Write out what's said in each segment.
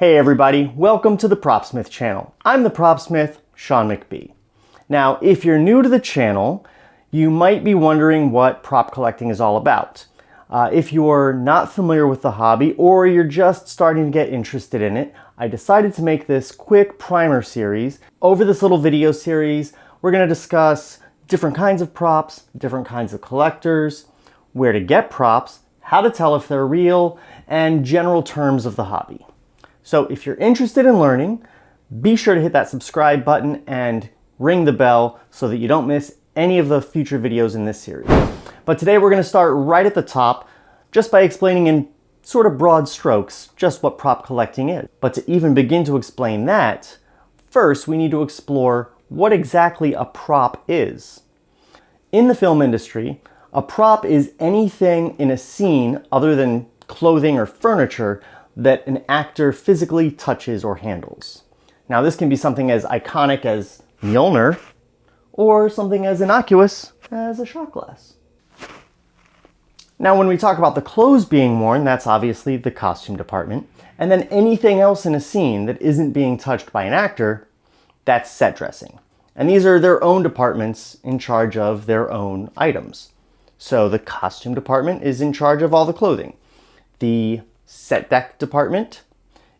Hey everybody, welcome to the Propsmith channel. I'm the Propsmith, Sean McBee. Now, if you're new to the channel, you might be wondering what prop collecting is all about. If you're not familiar with the hobby or you're just starting to get interested in it, I decided to make this quick primer series. Over this little video series, we're going to discuss different kinds of props, different kinds of collectors, where to get props, how to tell if they're real, and general terms of the hobby. So if you're interested in learning, be sure to hit that subscribe button and ring the bell so that you don't miss any of the future videos in this series. But today we're going to start right at the top just by explaining in sort of broad strokes just what prop collecting is. But to even begin to explain that, first we need to explore what exactly a prop is. In the film industry, a prop is anything in a scene other than clothing or furniture that an actor physically touches or handles. Now this can be something as iconic as Mjolnir, or something as innocuous as a shot glass. Now when we talk about the clothes being worn, that's obviously the costume department, and then anything else in a scene that isn't being touched by an actor, that's set dressing. And these are their own departments in charge of their own items. So the costume department is in charge of all the clothing. The set deck department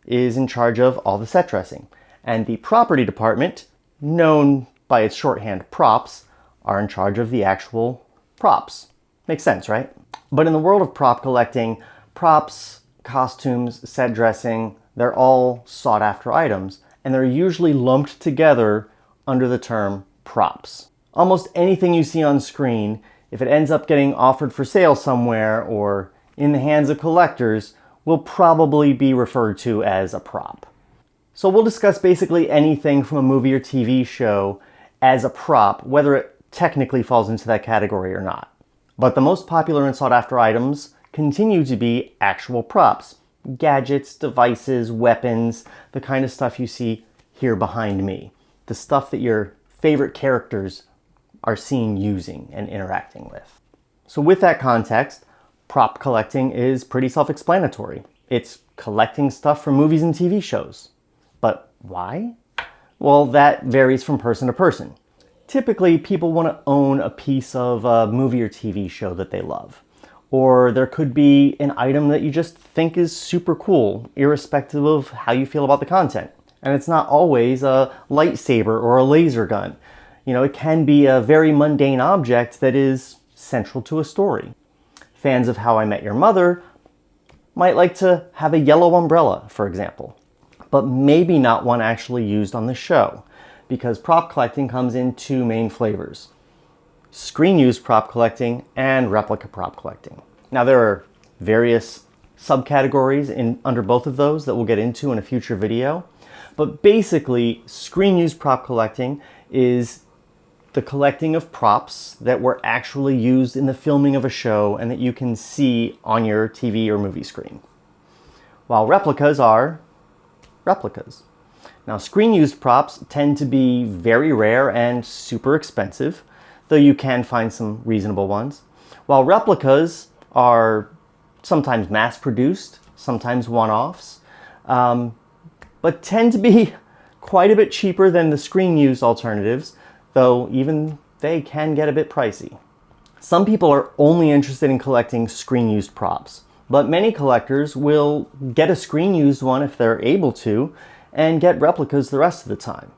is in charge of all the set dressing. And the property department, known by its shorthand props, are in charge of the actual props. Makes sense, right? But in the world of prop collecting, props, costumes, set dressing, they're all sought after items, and they're usually lumped together under the term props. Almost anything you see on screen, if it ends up getting offered for sale somewhere or in the hands of collectors, will probably be referred to as a prop. So we'll discuss basically anything from a movie or TV show as a prop, whether it technically falls into that category or not. But the most popular and sought after items continue to be actual props. Gadgets, devices, weapons, the kind of stuff you see here behind me. The stuff that your favorite characters are seen using and interacting with. So with that context, prop collecting is pretty self-explanatory. It's collecting stuff from movies and TV shows. But why? Well, that varies from person to person. Typically, people want to own a piece of a movie or TV show that they love. Or there could be an item that you just think is super cool, irrespective of how you feel about the content. And it's not always a lightsaber or a laser gun. It can be a very mundane object that is central to a story. Fans of How I Met Your Mother might like to have a yellow umbrella, for example, but maybe not one actually used on the show, because prop collecting comes in two main flavors: screen-used prop collecting and replica prop collecting. Now there are various subcategories under both of those that we'll get into in a future video, but basically screen-used prop collecting is the collecting of props that were actually used in the filming of a show and that you can see on your TV or movie screen. While replicas are replicas. Now, screen-used props tend to be very rare and super expensive, though you can find some reasonable ones. While replicas are sometimes mass-produced, sometimes one-offs, but tend to be quite a bit cheaper than the screen-used alternatives, though even they can get a bit pricey. Some people are only interested in collecting screen-used props, but many collectors will get a screen-used one if they're able to, and get replicas the rest of the time.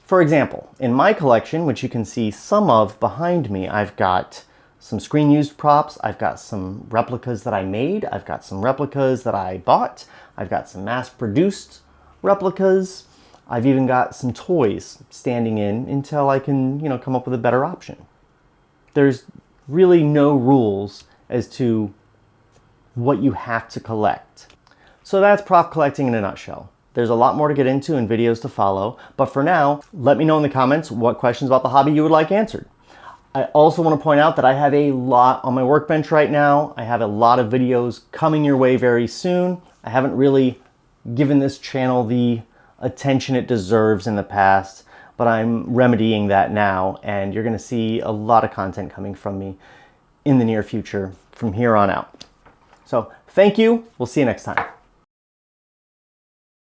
For example, in my collection, which you can see some of behind me, I've got some screen-used props, I've got some replicas that I made, I've got some replicas that I bought, I've got some mass-produced replicas, I've even got some toys standing in until I can, come up with a better option. There's really no rules as to what you have to collect. So that's prop collecting in a nutshell. There's a lot more to get into in videos to follow, but for now, let me know in the comments what questions about the hobby you would like answered. I also want to point out that I have a lot on my workbench right now. I have a lot of videos coming your way very soon. I haven't really given this channel the attention it deserves in the past, but I'm remedying that now, and you're going to see a lot of content coming from me in the near future from here on out. So thank you. We'll see you next time.